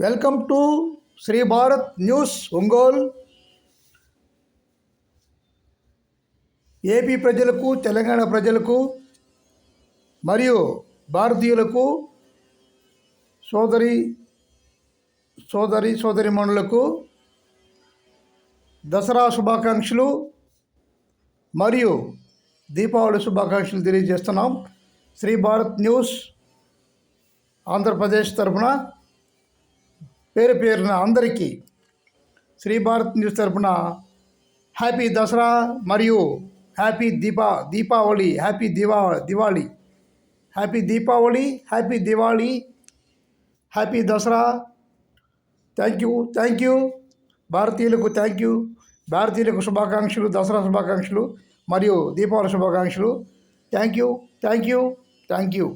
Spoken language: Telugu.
Welcome to Shri Bharat news Ongole. AP ప్రజలకు, తెలంగాణ ప్రజలకు మరియు భారతీయులకు, సోదరిమణులకు దసరా శుభాకాంక్షలు మరియు దీపావళి శుభాకాంక్షలు తెలియజేస్తున్నాం. శ్రీ భారత్ న్యూస్ ఆంధ్రప్రదేశ్ తరఫున పేరున అందరికీ శ్రీ భారత్ న్యూస్ తరఫున హ్యాపీ దసరా మరియు happy Deepavali, happy Deepavali, happy Dasara. Thank you భారతీయులకు శుభాకాంక్షలు, దసరా శుభాకాంక్షలు మరియు దీపావళి శుభాకాంక్షలు. Thank you.